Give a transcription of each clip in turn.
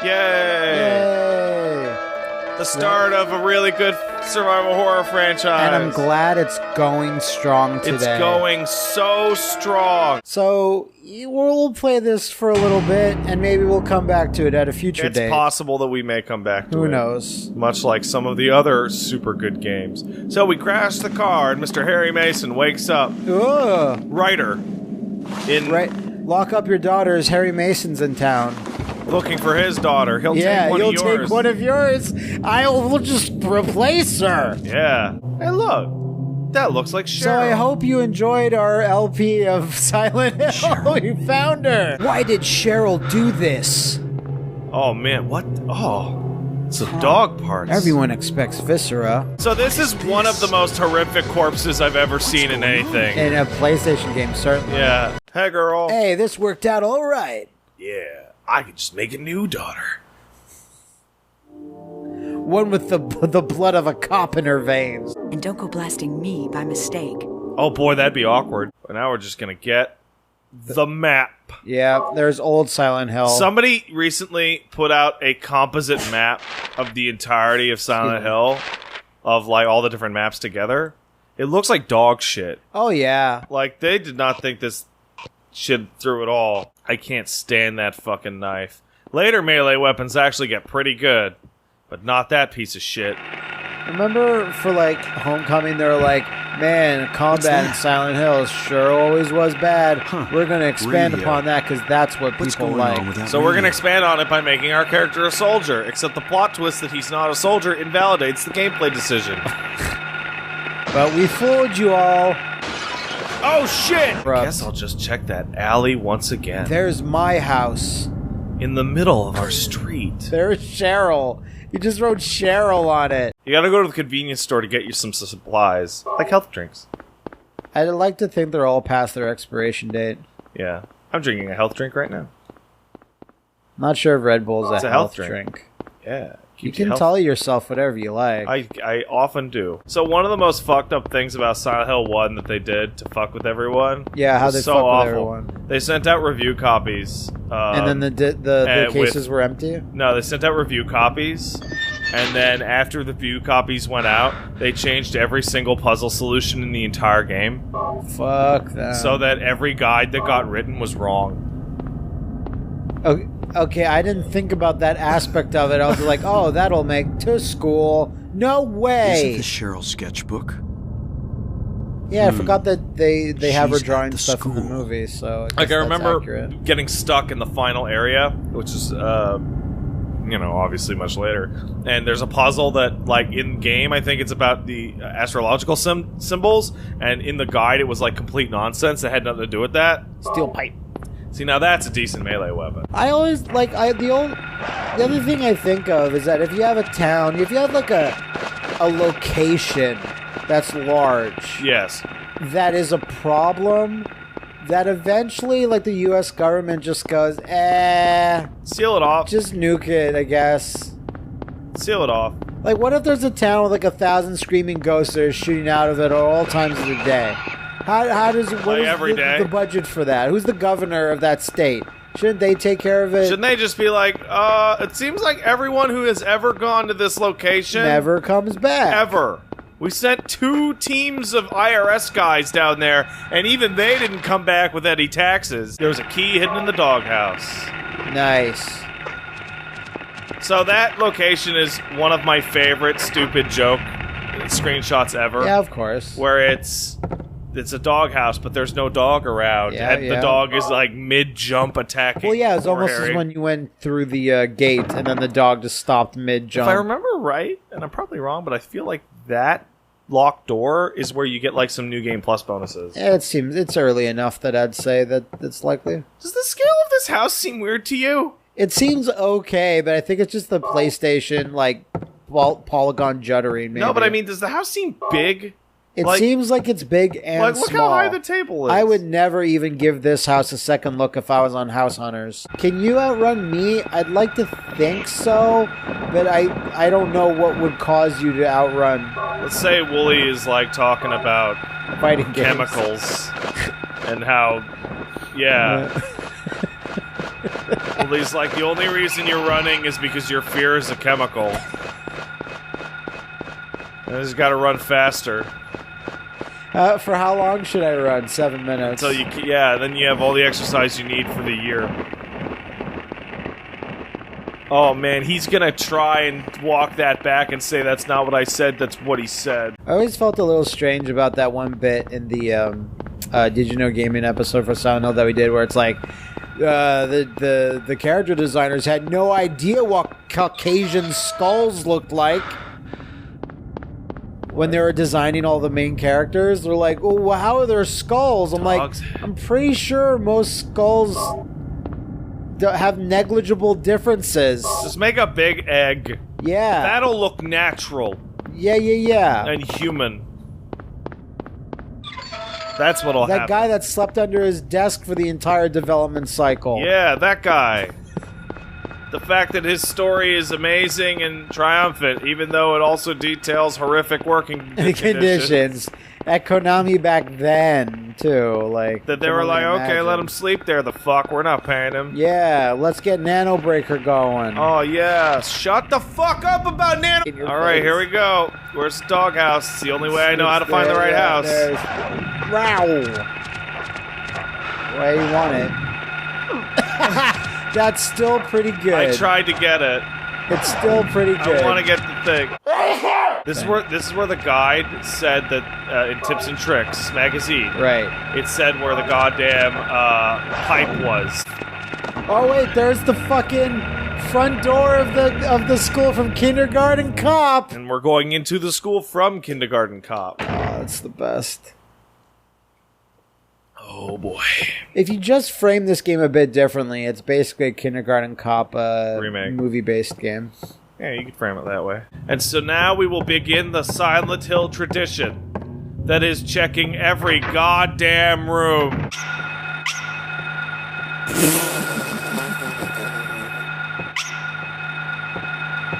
Yay! The start of a really good survival horror franchise. And I'm glad it's going strong today. It's going so strong. So we'll play this for a little bit, and maybe we'll come back to it at a future date. It's possible that we may come back to it. Who knows? Much like some of the other super good games. So we crash the car, and Mr. Harry Mason wakes up. Ugh. Writer. Lock up your daughters. Harry Mason's in town. Looking for his daughter. He'll take one of yours. Take one of yours. We'll just replace her. Yeah. Hey, look. That looks like Cheryl. So I hope you enjoyed our LP of Silent Hill. You found her. Why did Cheryl do this? Oh, man. What? Oh. It's a dog parts. Everyone expects viscera. So this is one of the most horrific corpses I've ever seen in anything. In a PlayStation game, certainly. Yeah. Hey, girl. Hey, this worked out all right. Yeah. I could just make a new daughter. One with the blood of a cop in her veins. And don't go blasting me by mistake. Oh boy, that'd be awkward. But now we're just gonna get the map. Yeah, there's old Silent Hill. Somebody recently put out a composite map of the entirety of Silent Hill, of like all the different maps together. It looks like dog shit. Oh yeah. Like they did not think this shit through at all. I can't stand that fucking knife. Later melee weapons actually get pretty good, but not that piece of shit. Remember for like Homecoming, they were like, man, combat in Silent Hill sure always was bad. We're going to expand upon that because that's what people like. So we're going to expand on it by making our character a soldier, except the plot twist that he's not a soldier invalidates the gameplay decision. But we fooled you all. Oh shit! I guess I'll just check that alley once again. There's my house. In the middle of our street. There's Cheryl. You just wrote Cheryl on it. You gotta go to the convenience store to get you some supplies. Like health drinks. I'd like to think they're all past their expiration date. Yeah. I'm drinking a health drink right now. Not sure if Red Bull's a health drink. Yeah. You can tell yourself whatever you like. I often do. So one of the most fucked up things about Silent Hill 1 that they did to fuck with everyone. Yeah, how they fuck with everyone. They sent out review copies. And then the cases were empty? No, they sent out review copies. And then after the review copies went out, they changed every single puzzle solution in the entire game. Fuck that. So that every guide that got written was wrong. Okay, I didn't think about that aspect of it. I was like, oh, that'll make to school. No way. Is it the Cheryl sketchbook? Yeah, I forgot that they have her drawing stuff in the movie, so I remember accurate. Getting stuck in the final area, which is, obviously much later. And there's a puzzle that, like, in-game, I think it's about the astrological symbols, and in the guide it was, like, complete nonsense that had nothing to do with that. Steel pipe. See, now that's a decent melee weapon. I always, the other thing I think of is that if you have a town, if you have, like, a location that's large. Yes. That is a problem, that eventually, like, the U.S. government just goes, seal it off. Just nuke it, I guess. Seal it off. Like, what if there's a town with, like, 1,000 screaming ghosts that are shooting out of it at all times of the day? What is the budget for that? Who's the governor of that state? Shouldn't they take care of it? Shouldn't they just be like, it seems like everyone who has ever gone to this location never comes back. Ever. We sent 2 teams of IRS guys down there, and even they didn't come back with any taxes. There was a key hidden in the doghouse. Nice. So that location is one of my favorite stupid joke screenshots ever. Yeah, of course. Where it's a doghouse, but there's no dog around, and the dog is like mid-jump attacking. Well, yeah, it's almost as when you went through the gate, and then the dog just stopped mid-jump. If I remember right, and I'm probably wrong, but I feel like that locked door is where you get like some New Game Plus bonuses. Yeah, it's early enough that I'd say that it's likely. Does the scale of this house seem weird to you? It seems okay, but I think it's just the PlayStation, like, polygon juttering, maybe. No, but I mean, does the house seem big? It seems like it's big and look small. how high the table is. I would never even give this house a second look if I was on House Hunters. Can you outrun me? I'd like to think so, but I don't know what would cause you to outrun. Let's say Wooly is like talking about fighting chemicals and how, yeah. Well, he's like, the only reason you're running is because your fear is a chemical. And he's got to run faster. For how long should I run? 7 minutes. Until you, yeah, then you have all the exercise you need for the year. Oh man, he's gonna try and walk that back and say that's not what I said, that's what he said. I always felt a little strange about that one bit in the Did You Know Gaming episode for Silent Hill that we did, where it's like, the character designers had no idea what Caucasian skulls looked like. When they were designing all the main characters, they're like, "Oh, well, how are there skulls?" I'm Dogs. like, I'm pretty sure most skulls have negligible differences. Just make a big egg. Yeah. That'll look natural. Yeah. And human. That's what'll happen. That guy that slept under his desk for the entire development cycle. Yeah, that guy. The fact that his story is amazing and triumphant, even though it also details horrific working conditions. At Konami back then, too. Like, that they were like, okay, let him sleep there, the fuck. We're not paying him. Yeah, let's get Nano Breaker going. Oh, yeah. Shut the fuck up about Nano. All right, here we go. Where's the doghouse? It's the only way I know how to find the right house. Wow. Way you want it. That's still pretty good. I tried to get it. It's still pretty good. I want to get the thing. This is where the guide said that in Tips and Tricks magazine. Right. It said where the goddamn pipe was. Oh wait, there's the fucking front door of the school from Kindergarten Cop. And we're going into the school from Kindergarten Cop. Oh, that's the best. Oh boy. If you just frame this game a bit differently, it's basically a Kindergarten Cop remake, movie-based game. Yeah, you could frame it that way. And so now we will begin the Silent Hill tradition. That is checking every goddamn room.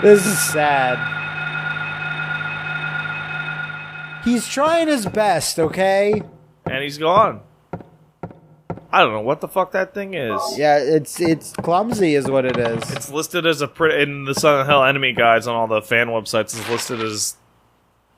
This is sad. He's trying his best, okay? And he's gone. I don't know what the fuck that thing is. Yeah, it's clumsy is what it is. It's listed as in the Silent Hill enemy guides on all the fan websites. It's listed as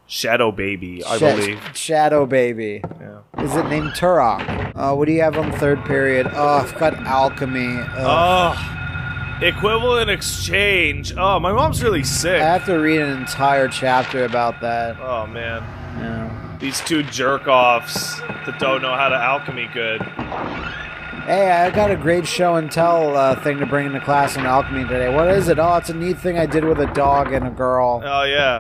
Shadow Baby, I believe. Shadow Baby. Yeah. Is it named Turok? What do you have on third period? Oh, I've got Alchemy. Oh, equivalent exchange. Oh, my mom's really sick. I have to read an entire chapter about that. Oh, man. Yeah. These two jerk-offs that don't know how to alchemy good. Hey, I got a great show and tell thing to bring into class on alchemy today. What is it? Oh, it's a neat thing I did with a dog and a girl. Oh, yeah.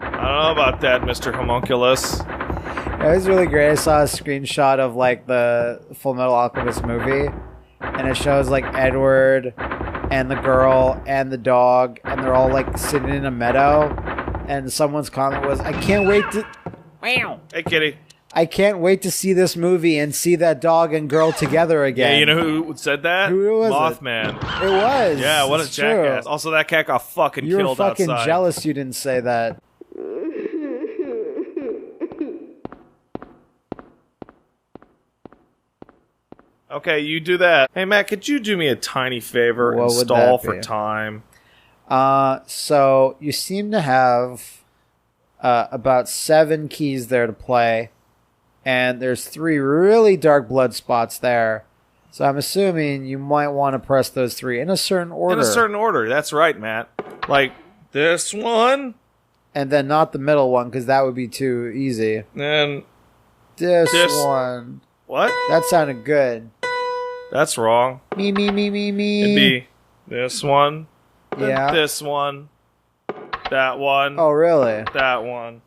I don't know about that, Mr. Homunculus. It was really great. I saw a screenshot of, like, the Full Metal Alchemist movie, and it shows, like, Edward and the girl and the dog, and they're all, like, sitting in a meadow, and someone's comment was, I can't wait to... Wow. Hey, kitty. I can't wait to see this movie and see that dog and girl together again. Yeah, you know who said that? Who was Mothman. It was. Yeah, what a jackass. True. Also, that cat got fucking you killed outside. You were fucking jealous you didn't say that. Okay, you do that. Hey, Matt, could you do me a tiny favor and stall for time? So you seem to have about 7 keys there to play, and there's 3 really dark blood spots there. So I'm assuming you might want to press those 3 in a certain order. In a certain order, that's right, Matt. Like this one, and then not the middle one because that would be too easy. And this one. What? That sounded good. That's wrong. Me. It'd be this one. Yeah. This one. That one. Oh, really? That one.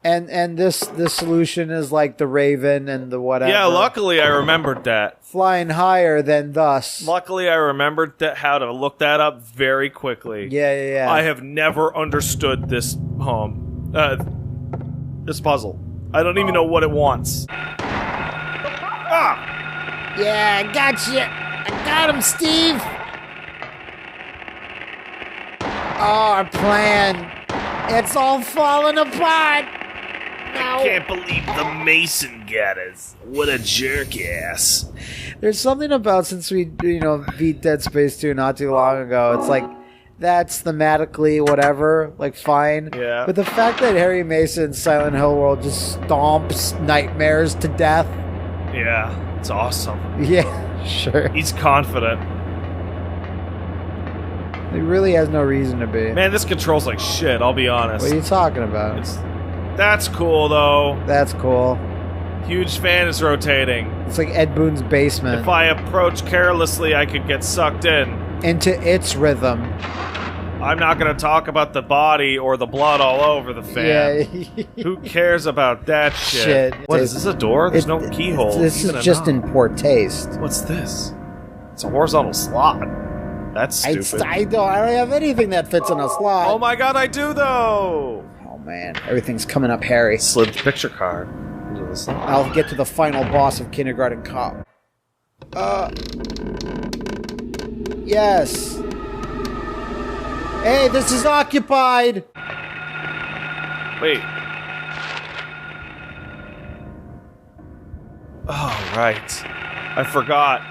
And this solution is like the Raven and the whatever. Yeah, luckily I remembered that. Flying higher than thus. Luckily I remembered how to look that up very quickly. Yeah. I have never understood this this puzzle. I don't even know what it wants. Ah! Yeah, I got you. I got him, Steve. Oh, our plan. It's all falling apart. I can't believe the Mason got us. What a jerk ass. There's something about, since we, beat Dead Space 2 not too long ago, it's like, that's thematically whatever, like, fine. Yeah. But the fact that Harry Mason's Silent Hill world just stomps nightmares to death. Yeah, it's awesome. Yeah, sure. He's confident. He really has no reason to be. Man, this controls like shit, I'll be honest. What are you talking about? That's cool, though. That's cool. Huge fan is rotating. It's like Ed Boon's basement. If I approach carelessly, I could get sucked in. Into its rhythm. I'm not going to talk about the body or the blood all over the fan. Yeah. Who cares about that shit? What is this, a door? There's no keyhole. This is just in poor taste. What's this? It's a horizontal slot. That's stupid. I don't have anything that fits in a slot. Oh my god, I do though! Oh man, everything's coming up, Harry. Slid the picture card into the slot. I'll get to the final boss of Kindergarten Cop. Yes. Hey, this is occupied! Wait. Oh, right. I forgot.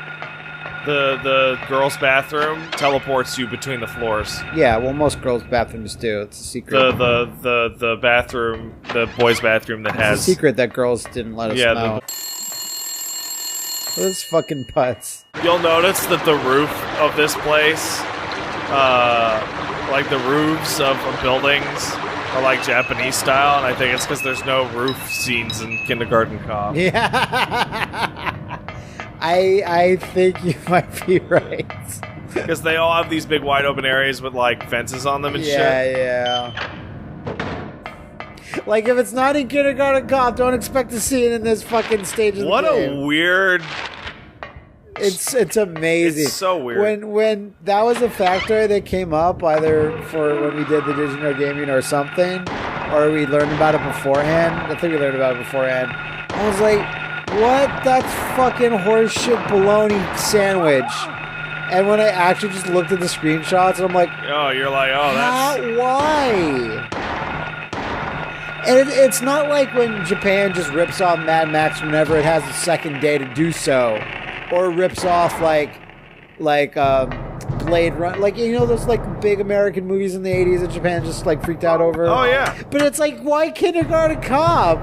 The girls' bathroom teleports you between the floors. Yeah, well, most girls' bathrooms do. It's a secret. The bathroom, the boys' bathroom that has... It's a secret that girls didn't let us know. Those fucking putts. You'll notice that the roof of this place, like the roofs of buildings, are like Japanese style, and I think it's because there's no roof scenes in Kindergarten Cop. Yeah. I think you might be right. Because they all have these big wide open areas with like fences on them and shit. Yeah. Like if it's not in Kindergarten Cop, don't expect to see it in this fucking stage of the game. What a weird... It's amazing. It's so weird. When that was a factor that came up either for when we did the Digital Gaming or something, or we learned about it beforehand. I think we learned about it beforehand. I was like, what? That's fucking horseshit bologna sandwich. And when I actually just looked at the screenshots, and I'm like, oh, you're like, oh, that's... Why? And it's not like when Japan just rips off Mad Max whenever it has a second day to do so. Or rips off like Blade Run, like those like big American movies in the 80s that Japan just like freaked out over. Oh yeah. But it's like, why Kindergarten Cop?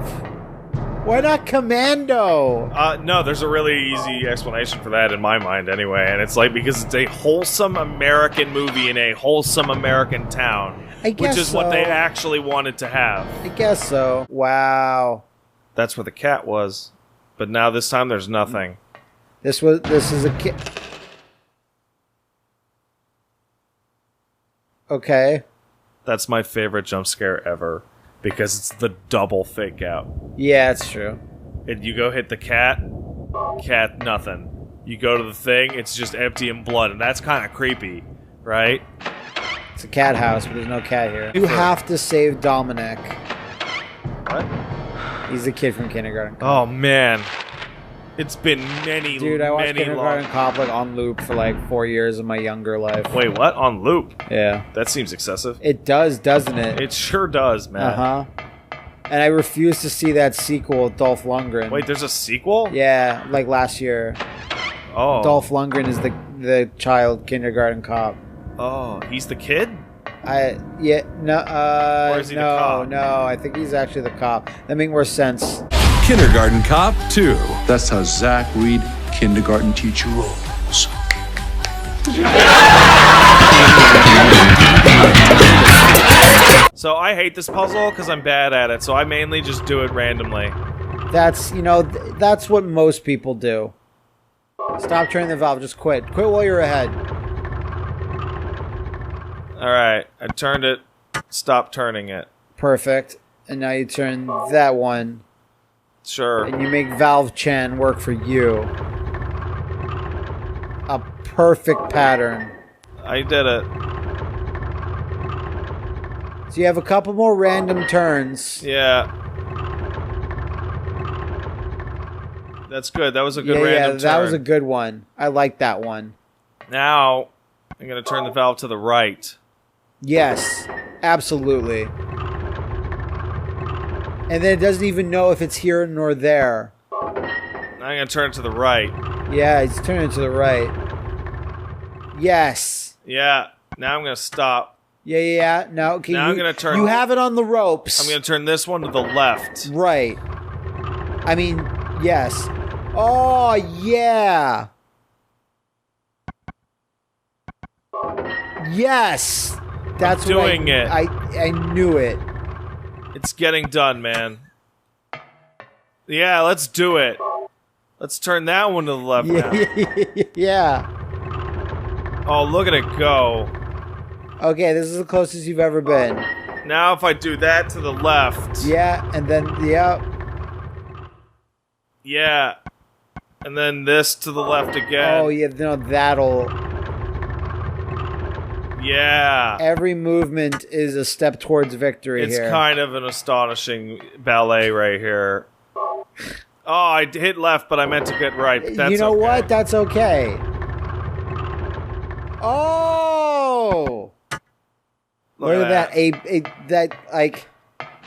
Why not Commando? No, there's a really easy explanation for that in my mind anyway, and it's like because it's a wholesome American movie in a wholesome American town. I guess which is what they actually wanted to have. I guess so. Wow. That's where the cat was. But now this time there's nothing. This is a kid. Okay. That's my favorite jump scare ever. Because it's the double fake out. Yeah, it's true. And you go hit the cat, nothing. You go to the thing, it's just empty and blood. And that's kind of creepy, right? It's a cat house, but there's no cat here. You have to save Dominic. What? He's the kid from Kindergarten Cop. Oh, man. It's been many, Dude, I watched Kindergarten Cop like on loop for like 4 years of my younger life. Wait, what? On loop? Yeah. That seems excessive. It does, doesn't it? It sure does, man. Uh-huh. And I refuse to see that sequel with Dolph Lundgren. Wait, there's a sequel? Yeah, like last year. Oh. Dolph Lundgren is the child Kindergarten Cop. Oh, he's the kid? Or is he the cop? No, I think he's actually the cop. That makes more sense. Kindergarten Cop 2. That's how Zach Reed, kindergarten teacher, rolls. So I hate this puzzle because I'm bad at it, so I mainly just do it randomly. That's, that's what most people do. Stop turning the valve, just quit. Quit while you're ahead. Alright, I turned it, stop turning it. Perfect. And now you turn that one. Sure. And you make Valve Chen work for you. A perfect pattern. I did it. So you have a couple more random turns. Yeah. That's good. That was a good random turn. That was a good one. I like that one. Now, I'm going to turn the valve to the right. Yes, absolutely. And then it doesn't even know if it's here nor there. I'm gonna turn it to the right. Yeah, he's turning to the right. Yes. Yeah. Now I'm gonna stop. Yeah. No, okay. Now I'm gonna turn. You have it on the ropes. I'm gonna turn this one to the left. Right. I mean, yes. Oh, yeah. Yes. That's I'm doing it. I knew it. It's getting done, man. Yeah, let's do it. Let's turn that one to the left now. Yeah. Oh, look at it go. Okay, this is the closest you've ever been. Now if I do that to the left. Yeah, and then, yeah. Yeah. And then this to the left again. Oh, yeah, no, that'll... Yeah. Every movement is a step towards victory It's here. kind of an astonishing ballet right here. Oh, I hit left, but I meant to get right. But that's you know okay. what? That's okay. Oh! Look at that. That, like,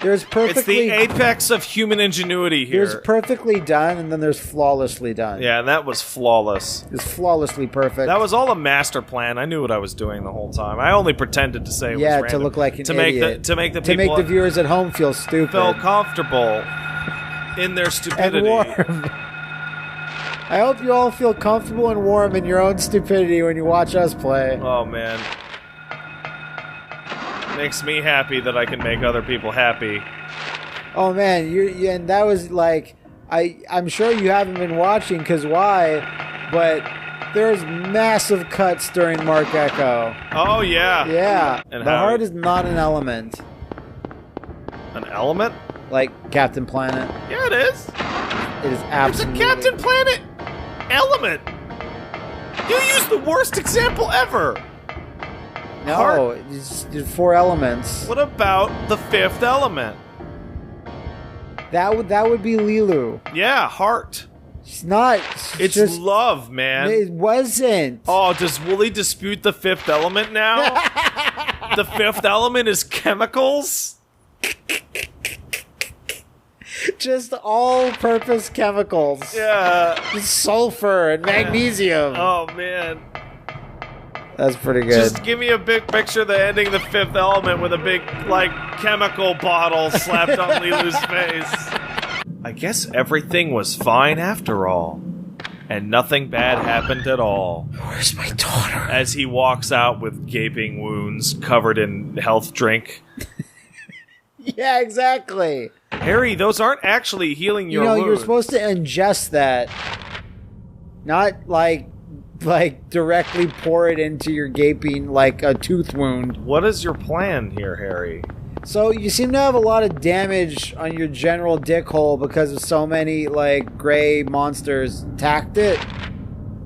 there's perfectly... It's the apex of human ingenuity here. There's perfectly done, and then there's flawlessly done. Yeah, and that was flawless. It's flawlessly perfect. That was all a master plan. I knew what I was doing the whole time. I only pretended to say it was random. to look like an to idiot. Make the to people make the viewers at home feel stupid. feel comfortable in their stupidity. And warm. I hope you all feel comfortable and warm in your own stupidity when you watch us play. Oh, man. Makes me happy that I can make other people happy. Oh man, you and that was like, I'm sure you haven't been watching, because why? But there's massive cuts during Mark Echo. Oh, yeah. Yeah. And the how- heart is not an element. An element? Like Captain Planet. Yeah, it is. It is It's a absolutely... Captain Planet element. You used the worst example ever. No, Heart. it's 4 elements. What about the fifth element? That would be Lilu. Yeah, heart. It's not. It's just, love, man. It wasn't. Oh, does Wooly dispute the fifth element now? The fifth element is chemicals? Just all-purpose chemicals. Yeah. Sulfur and magnesium. Oh, man. That's pretty good. Just give me a big picture of the ending of the fifth element with a big, like, chemical bottle slapped on Lilu's face. I guess everything was fine after all. And nothing bad happened at all. Where's my daughter? As he walks out with gaping wounds covered in health drink. Yeah, exactly. Harry, those aren't actually healing your wounds. You're supposed to ingest that. Not, like directly pour it into your gaping, like a tooth wound. What is your plan here, Harry? So you seem to have a lot of damage on your general dick hole because of so many, like, gray monsters attacked it.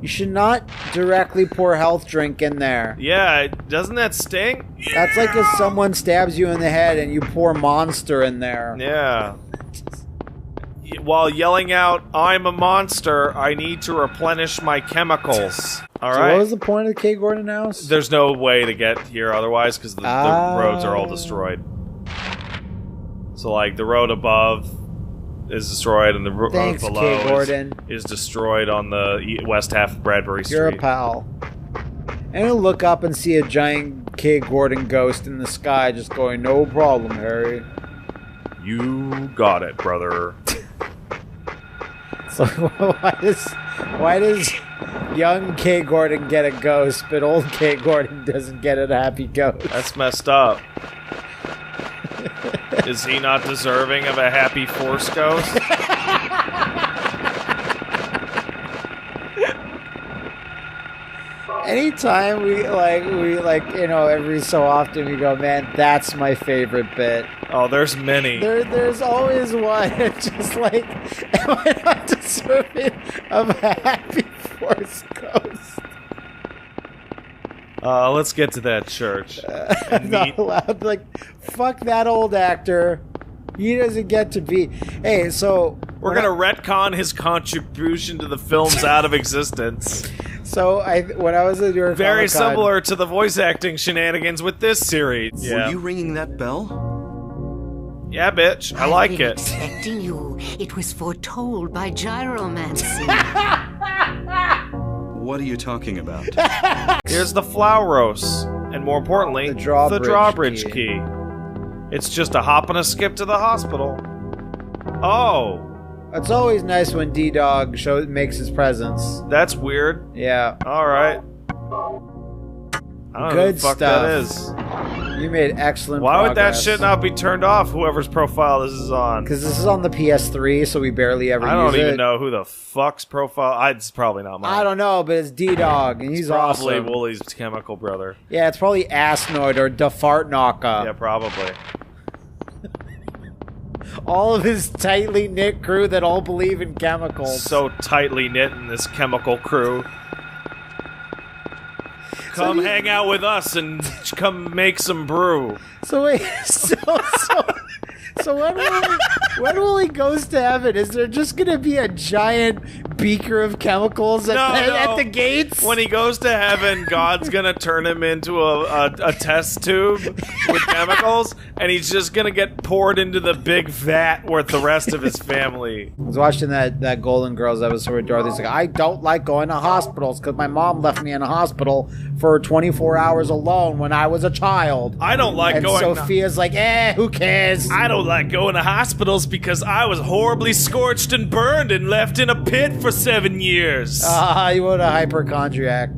You should not directly pour health drink in there. Yeah, doesn't that sting? That's like if someone stabs you in the head and you pour monster in there. Yeah. While yelling out, "I'm a monster, I need to replenish my chemicals." All So right. what was the point of the K. Gordon house? There's no way to get here otherwise because the roads are all destroyed. So, like, the road above is destroyed and the road Thanks, below K. Gordon. is destroyed on the west half of Bradbury Street. You're a pal. And you'll look up and see a giant K. Gordon ghost in the sky just going, "No problem, Harry." You got it, brother. So why does young K. Gordon get a ghost, but old K. Gordon doesn't get a happy ghost? That's messed up. Is he not deserving of a happy Force ghost? Anytime we every so often we go, man, that's my favorite bit. Oh, there's many. There's always one. It's just like, am I not deserving of a happy Force ghost? Let's get to that church. I'm not allowed. Like, fuck that old actor. He doesn't get to be. Hey, so We're gonna retcon his contribution to the films out of existence. So when I was at your Very Comic-Con, similar to the voice acting shenanigans with this series. Were you ringing that bell? Yeah, bitch. I like I've been it. expecting you. It was foretold by gyromancy. What are you talking about? Here's the Flauros. And more importantly, The drawbridge key. It's just a hop and a skip to the hospital. Oh, It's always nice when D-Dog makes his presence. that's weird. Yeah. All right. I don't know who Good the fuck stuff. that is. You made excellent Why would that progress. shit not be turned off, whoever's profile this is on? Because this is on the PS3, so we barely ever I don't use even it. know who the fuck's profile... It's probably not mine. I don't know, but it's D-Dog, and he's Probably awesome. Woolie's chemical brother. Yeah, it's probably Assnoid or DeFartnocka. Yeah, probably. All of his tightly knit crew that all believe in chemicals. So tightly knit in this chemical crew. Come hang out with us and come make some brew. So wait, so when Woolie goes to heaven, is there just gonna be a giant beaker of chemicals at the gates? When he goes to heaven, God's gonna turn him into a test tube with chemicals, and he's just gonna get poured into the big vat with the rest of his family. I was watching that Golden Girls episode where Dorothy's like, I don't like going to hospitals because my mom left me in a hospital for 24 hours alone when I was a child. I don't like And going... Sophia's like, who cares? I don't like going to hospitals because I was horribly scorched and burned and left in a pit for 7 years. You were a hypochondriac.